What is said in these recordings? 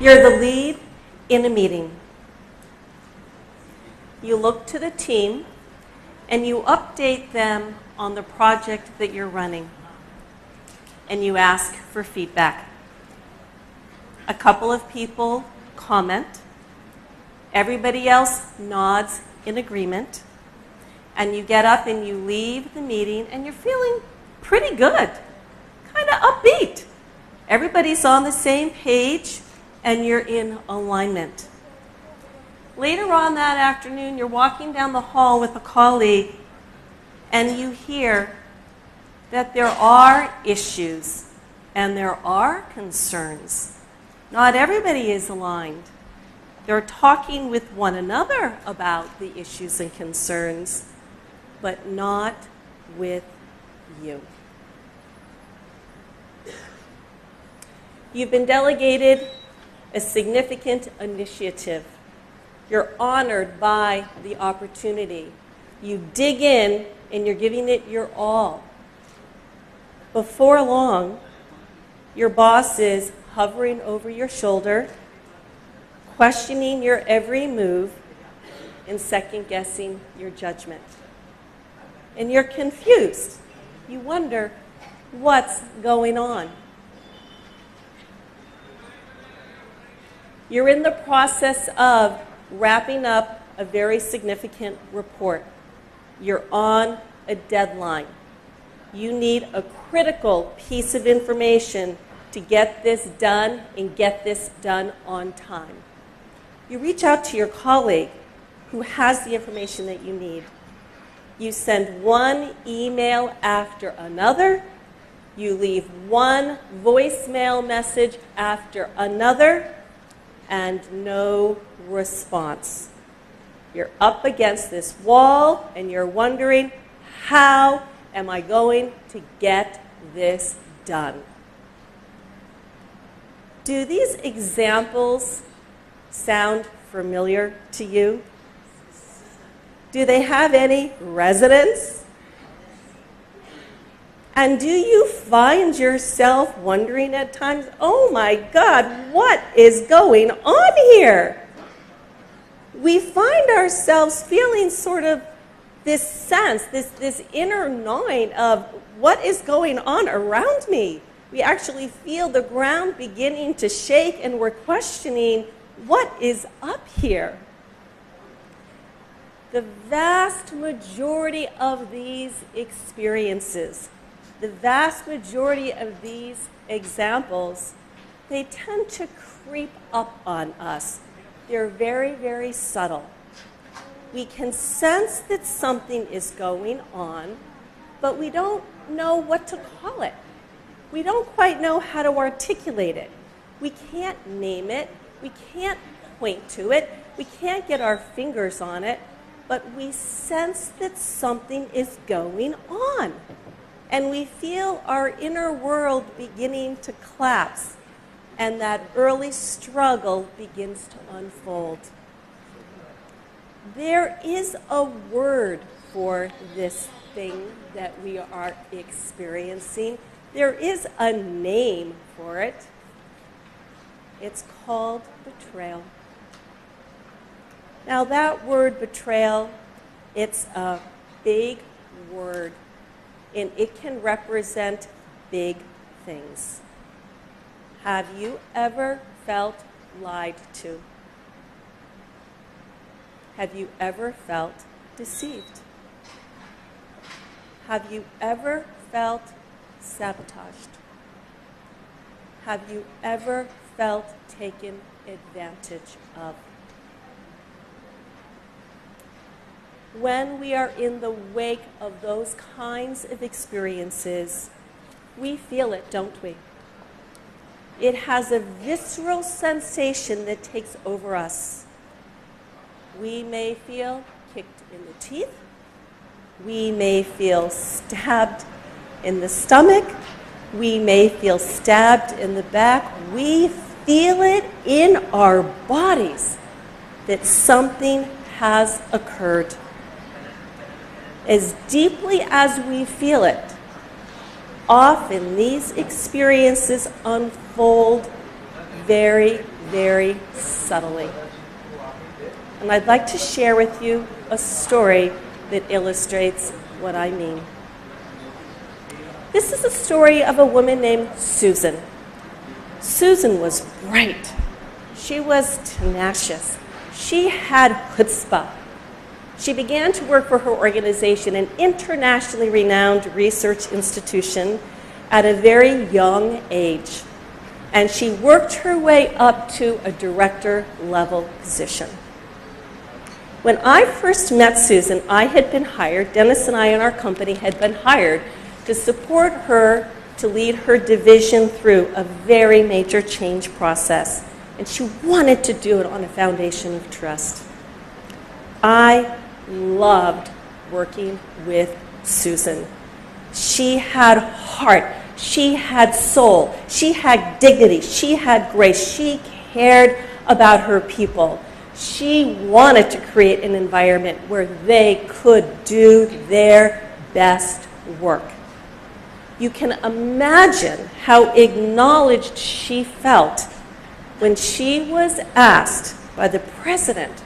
You're the lead in a meeting. You look to the team and you update them on the project that you're running. And you ask for feedback. A couple of people comment. Everybody else nods in agreement. And you get up and you leave the meeting and you're feeling pretty good, kind of upbeat. Everybody's on the same page and you're in alignment. Later on that afternoon, you're walking down the hall with a colleague and you hear that there are issues and there are concerns. Not everybody is aligned. They're talking with one another about the issues and concerns, but not with you. You've been delegated a significant initiative. You're honored by the opportunity. You dig in and you're giving it your all. Before long, your boss is hovering over your shoulder, questioning your every move, and second-guessing your judgment. And you're confused. You wonder what's going on. You're in the process of wrapping up a very significant report. You're on a deadline. You need a critical piece of information to get this done and get this done on time. You reach out to your colleague who has the information that you need. You send one email after another. You leave one voicemail message after another, and no response. You're up against this wall and you're wondering, how am I going to get this done? Do these examples sound familiar to you? Do they have any resonance? And do you find yourself wondering at times, oh my God, what is going on here? We find ourselves feeling sort of this sense, this inner gnawing of what is going on around me. We actually feel the ground beginning to shake and we're questioning what is up here. The vast majority of these experiences, the vast majority of these examples, they tend to creep up on us. They're very, very subtle. We can sense that something is going on, but we don't know what to call it. We don't quite know how to articulate it. We can't name it. We can't point to it. We can't get our fingers on it, but we sense that something is going on. And we feel our inner world beginning to collapse, and that early struggle begins to unfold. There is a word for this thing that we are experiencing. There is a name for it. It's called betrayal. Now that word betrayal, it's a big word, and it can represent big things. Have you ever felt lied to? Have you ever felt deceived? Have you ever felt sabotaged? Have you ever felt taken advantage of? When we are in the wake of those kinds of experiences, we feel it, don't we? It has a visceral sensation that takes over us. We may feel kicked in the teeth. We may feel stabbed in the stomach. We may feel stabbed in the back. We feel it in our bodies that something has occurred. As deeply as we feel it, often these experiences unfold very, very subtly. And I'd like to share with you a story that illustrates what I mean. This is a story of a woman named Susan. Susan was bright. She was tenacious. She had chutzpah. She began to work for her organization, an internationally renowned research institution, at a very young age. And she worked her way up to a director-level position. When I first met Susan, I had been hired, Dennis and I and our company had been hired to support her to lead her division through a very major change process. And she wanted to do it on a foundation of trust. I loved working with Susan. She had heart. She had soul. She had dignity. She had grace. She cared about her people. She wanted to create an environment where they could do their best work. You can imagine how acknowledged she felt when she was asked by the president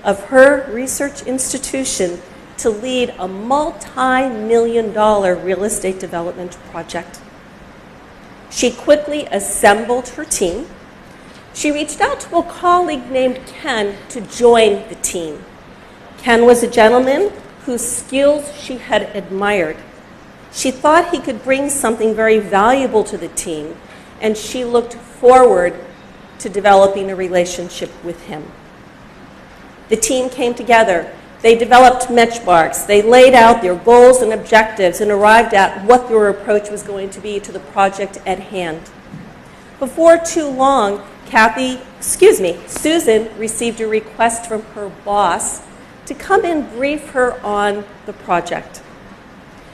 of her research institution to lead a multi-million-dollar real estate development project. She quickly assembled her team. She reached out to a colleague named Ken to join the team. Ken was a gentleman whose skills she had admired. She thought he could bring something very valuable to the team, and she looked forward to developing a relationship with him. The team came together. They developed benchmarks. They laid out their goals and objectives and arrived at what their approach was going to be to the project at hand. Before too long, Susan received a request from her boss to come and brief her on the project.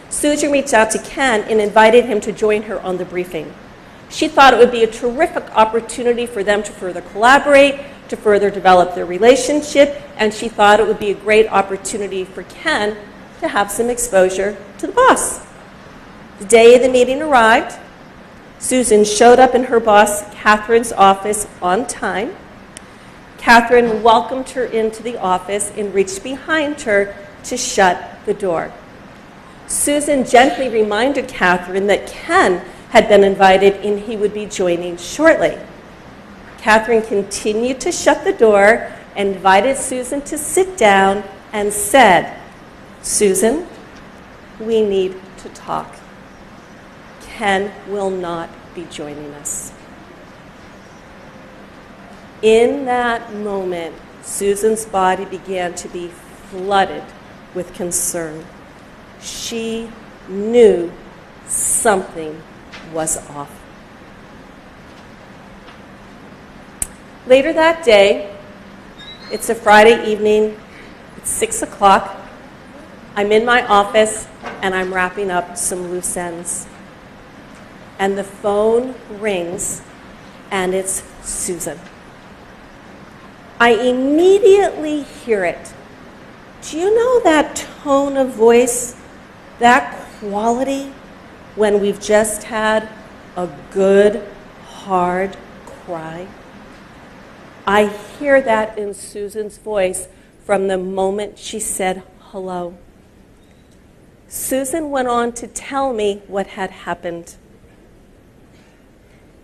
Susan reached out to Ken and invited him to join her on the briefing. She thought it would be a terrific opportunity for them to further collaborate, to further develop their relationship, and she thought it would be a great opportunity for Ken to have some exposure to the boss. The day the meeting arrived, Susan showed up in her boss, Catherine's office on time. Catherine welcomed her into the office and reached behind her to shut the door. Susan gently reminded Catherine that Ken had been invited and he would be joining shortly. Catherine continued to shut the door and invited Susan to sit down and said, "Susan, we need to talk. Ken will not be joining us." In that moment, Susan's body began to be flooded with concern. She knew something was off. Later that day, it's a Friday evening, it's 6 o'clock, I'm in my office and I'm wrapping up some loose ends. And the phone rings and it's Susan. I immediately hear it. Do you know that tone of voice, that quality, when we've just had a good, hard cry? I hear that in Susan's voice from the moment she said hello. Susan went on to tell me what had happened.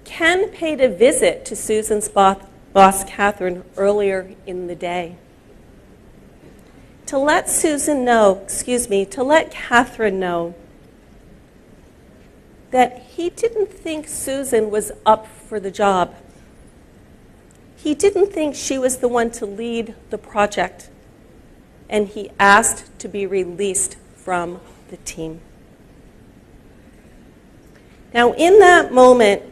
Ken paid a visit to Susan's boss, Catherine, earlier in the day. To let Catherine know that he didn't think Susan was up for the job. He didn't think she was the one to lead the project, and he asked to be released from the team. Now, in that moment,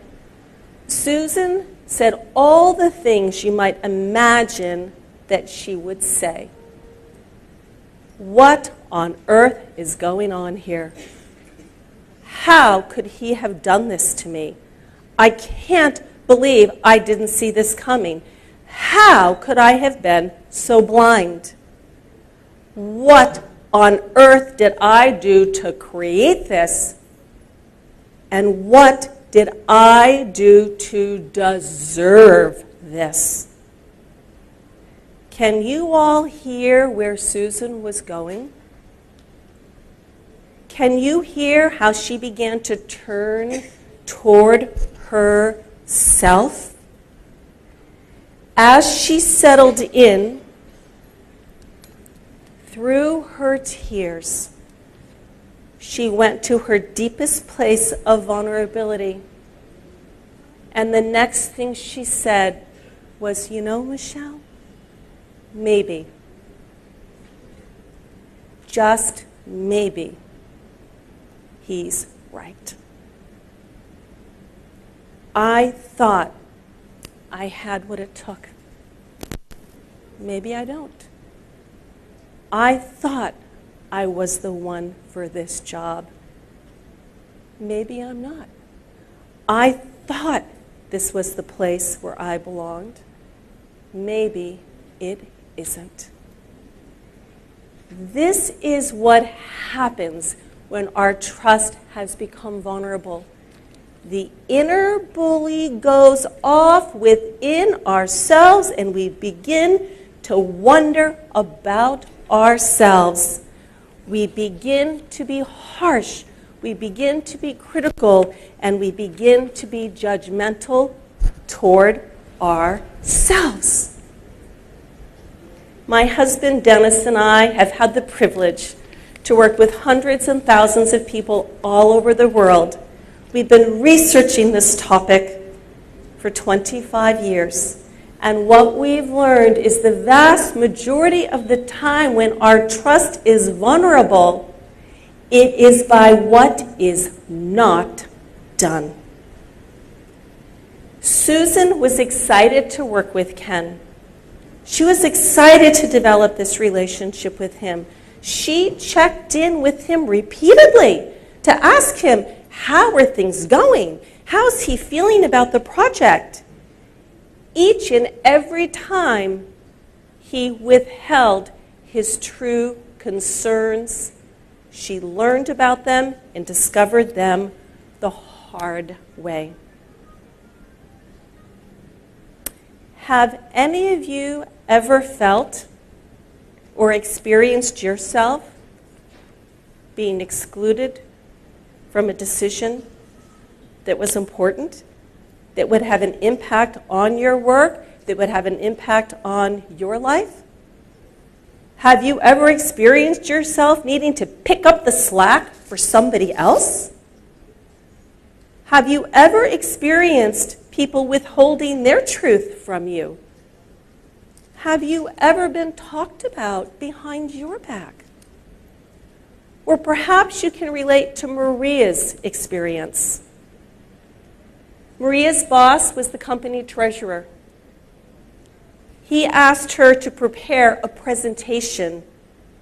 Susan said all the things you might imagine that she would say. What on earth is going on here? How could he have done this to me? I can't believe I didn't see this coming. How could I have been so blind? What on earth did I do to create this? And what did I do to deserve this? Can you all hear where Susan was going? Can you hear how she began to turn toward herself? As she settled in, through her tears, she went to her deepest place of vulnerability. And the next thing she said was, you know, Michelle, maybe, just maybe, he's right. I thought I had what it took. Maybe I don't. I thought I was the one for this job. Maybe I'm not. I thought this was the place where I belonged. Maybe it isn't. This is what happens when our trust has become vulnerable. The inner bully goes off within ourselves, and we begin to wonder about ourselves. We begin to be harsh, we begin to be critical, and we begin to be judgmental toward ourselves. My husband Dennis and I have had the privilege to work with hundreds and thousands of people all over the world. We've been researching this topic for 25 years. And what we've learned is the vast majority of the time when our trust is vulnerable, it is by what is not done. Susan was excited to work with Ken. She was excited to develop this relationship with him. She checked in with him repeatedly to ask him, how are things going? How's he feeling about the project? Each and every time he withheld his true concerns, she learned about them and discovered them the hard way. Have any of you ever felt or experienced yourself being excluded from a decision that was important, that would have an impact on your work, that would have an impact on your life? Have you ever experienced yourself needing to pick up the slack for somebody else? Have you ever experienced people withholding their truth from you? Have you ever been talked about behind your back? Or perhaps you can relate to Maria's experience. Maria's boss was the company treasurer. He asked her to prepare a presentation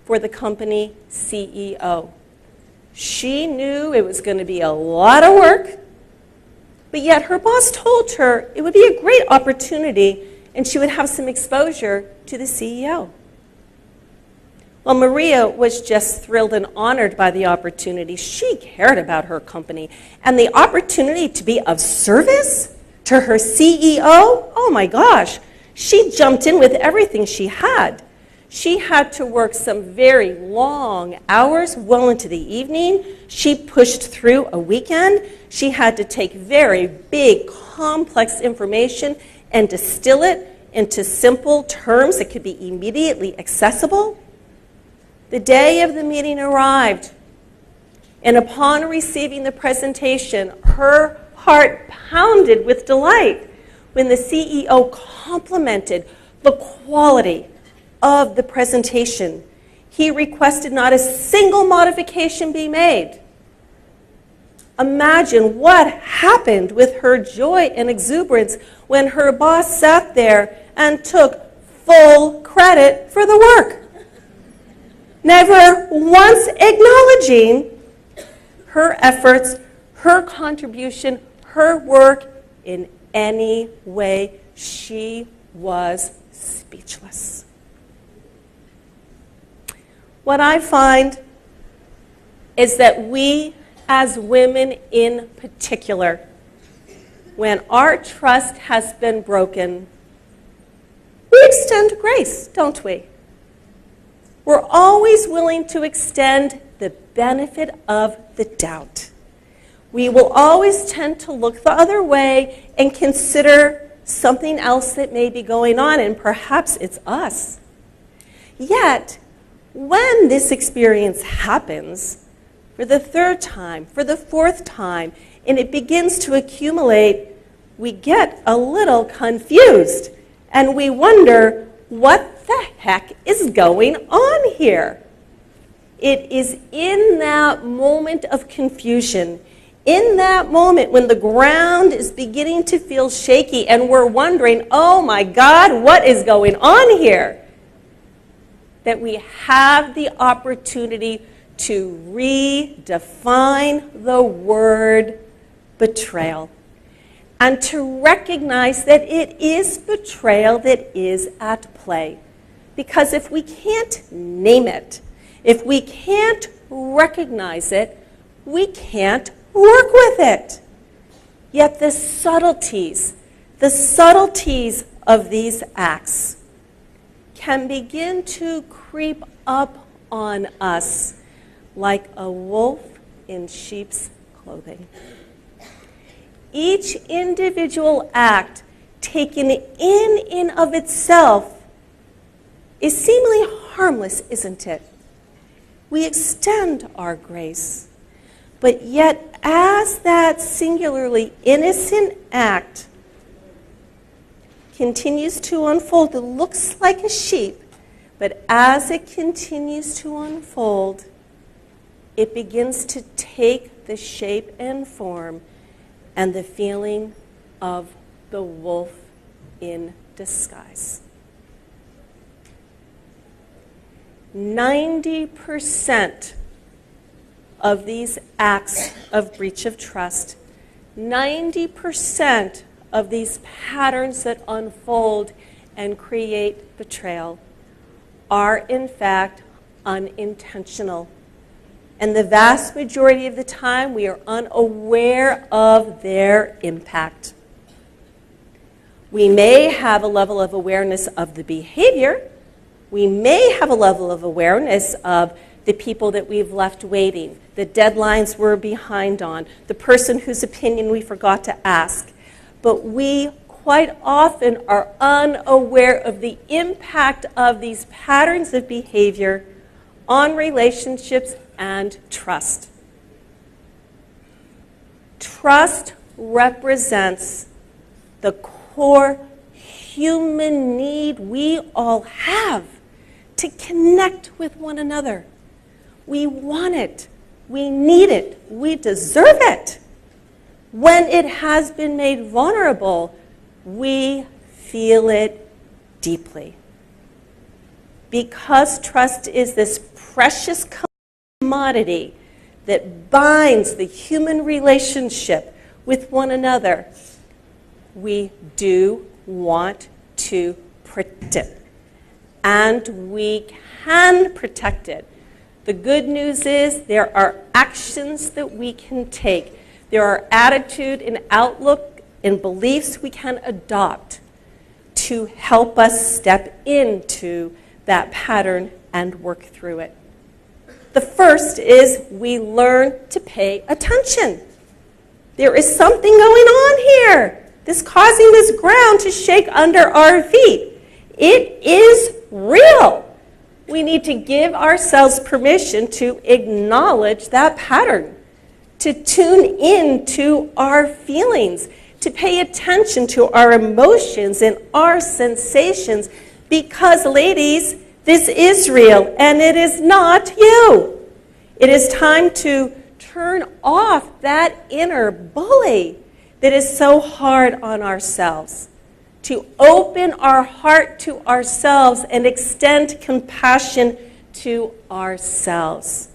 for the company CEO. She knew it was going to be a lot of work, but yet her boss told her it would be a great opportunity and she would have some exposure to the CEO. Well, Maria was just thrilled and honored by the opportunity. She cared about her company. And the opportunity to be of service to her CEO, oh my gosh, she jumped in with everything she had. She had to work some very long hours, well into the evening. She pushed through a weekend. She had to take very big, complex information and distill it into simple terms that could be immediately accessible. The day of the meeting arrived, and upon receiving the presentation, her heart pounded with delight when the CEO complimented the quality of the presentation. He requested not a single modification be made. Imagine what happened with her joy and exuberance when her boss sat there and took full credit for the work, never once acknowledging her efforts, her contribution, her work in any way. She was speechless. What I find is that we, as women in particular, when our trust has been broken, we extend grace, don't we? We're always willing to extend the benefit of the doubt. We will always tend to look the other way and consider something else that may be going on, and perhaps it's us. Yet, when this experience happens, for the third time, for the fourth time, and it begins to accumulate, we get a little confused, and we wonder, what the heck is going on here? It is in that moment of confusion, in that moment when the ground is beginning to feel shaky and we're wondering, oh my God, what is going on here? That we have the opportunity to redefine the word betrayal and to recognize that it is betrayal that is at play. Because if we can't name it, if we can't recognize it, we can't work with it. Yet the subtleties of these acts can begin to creep up on us like a wolf in sheep's clothing. Each individual act taken in and of itself is seemingly harmless, isn't it? We extend our grace. But yet, as that singularly innocent act continues to unfold, it looks like a sheep, but as it continues to unfold, it begins to take the shape and form and the feeling of the wolf in disguise. 90% of these acts of breach of trust, 90% of these patterns that unfold and create betrayal are in fact unintentional. And the vast majority of the time, we are unaware of their impact. We may have a level of awareness of the behavior. We may have a level of awareness of the people that we've left waiting, the deadlines we're behind on, the person whose opinion we forgot to ask. But we quite often are unaware of the impact of these patterns of behavior on relationships and trust. Trust represents the core human need we all have to connect with one another. We want it. We need it. We deserve it. When it has been made vulnerable, we feel it deeply. Because trust is this precious commodity that binds the human relationship with one another, we do want to protect it. And we can protect it. The good news is there are actions that we can take. There are attitude and outlook and beliefs we can adopt to help us step into that pattern and work through it. The first is we learn to pay attention. There is something going on here. This causing this ground to shake under our feet. It is real. We need to give ourselves permission to acknowledge that pattern, to tune in to our feelings, to pay attention to our emotions and our sensations, because, ladies, this is real and it is not you. It is time to turn off that inner bully that is so hard on ourselves, to open our heart to ourselves and extend compassion to ourselves.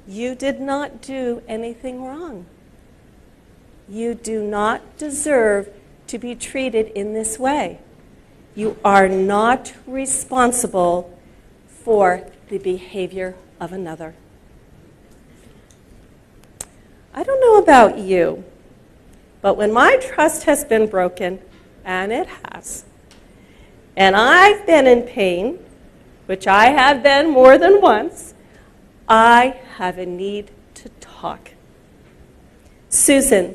You did not do anything wrong. You do not deserve to be treated in this way. You are not responsible for the behavior of another. I don't know about you, But when my trust has been broken, and it has, and I've been in pain, which I have been more than once, I have a need to talk. Susan,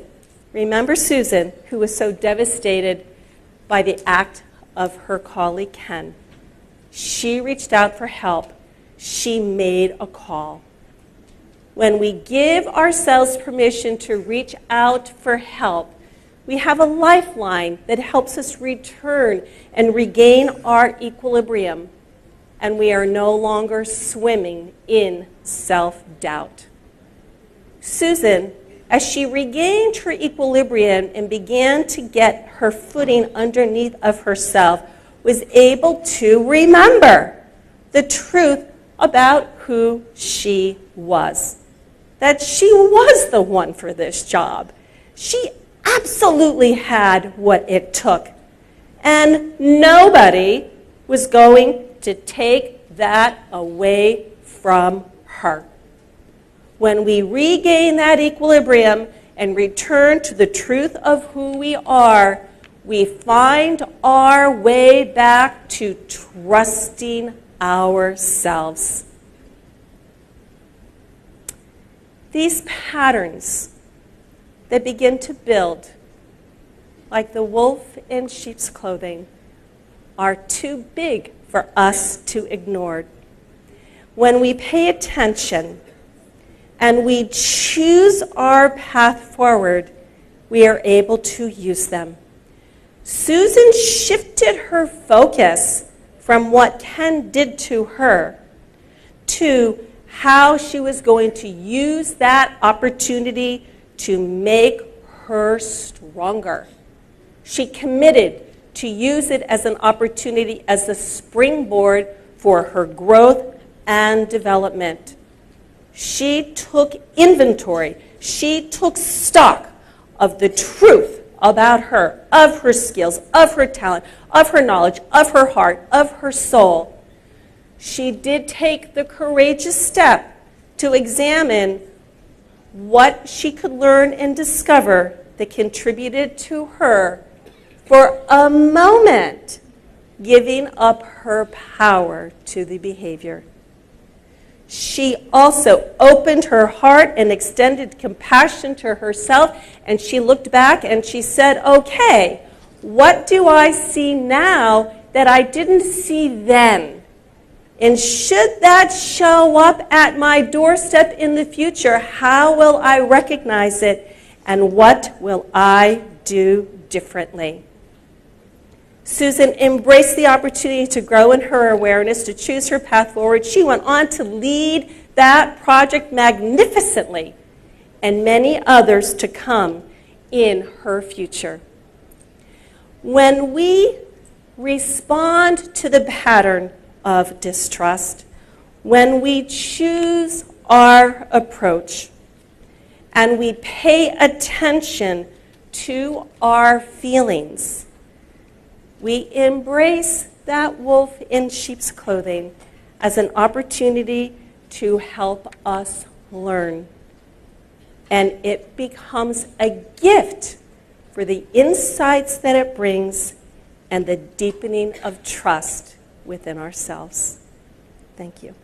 remember Susan, who was so devastated by the act of her colleague Ken. She reached out for help. She made a call. When we give ourselves permission to reach out for help, we have a lifeline that helps us return and regain our equilibrium, and we are no longer swimming in self-doubt. Susan, as she regained her equilibrium and began to get her footing underneath of herself, was able to remember the truth about who she was. That she was the one for this job. She absolutely had what it took. And nobody was going to take that away from her. When we regain that equilibrium and return to the truth of who we are, we find our way back to trusting ourselves. These patterns that begin to build, like the wolf in sheep's clothing, are too big for us to ignore. When we pay attention and we choose our path forward, we are able to use them. Susan shifted her focus from what Ken did to her to how she was going to use that opportunity to make her stronger. She committed to use it as an opportunity, as a springboard for her growth and development. She took inventory. She took stock of the truth about her, of her skills, of her talent, of her knowledge, of her heart, of her soul. She did take the courageous step to examine what she could learn and discover that contributed to her, for a moment, giving up her power to the behavior. She also opened her heart and extended compassion to herself, and she looked back and she said, okay, what do I see now that I didn't see then? And should that show up at my doorstep in the future, how will I recognize it, and what will I do differently? Susan embraced the opportunity to grow in her awareness, to choose her path forward. She went on to lead that project magnificently, and many others to come in her future. When we respond to the pattern of distrust, when we choose our approach, and we pay attention to our feelings, we embrace that wolf in sheep's clothing as an opportunity to help us learn. And it becomes a gift for the insights that it brings and the deepening of trust within ourselves. Thank you.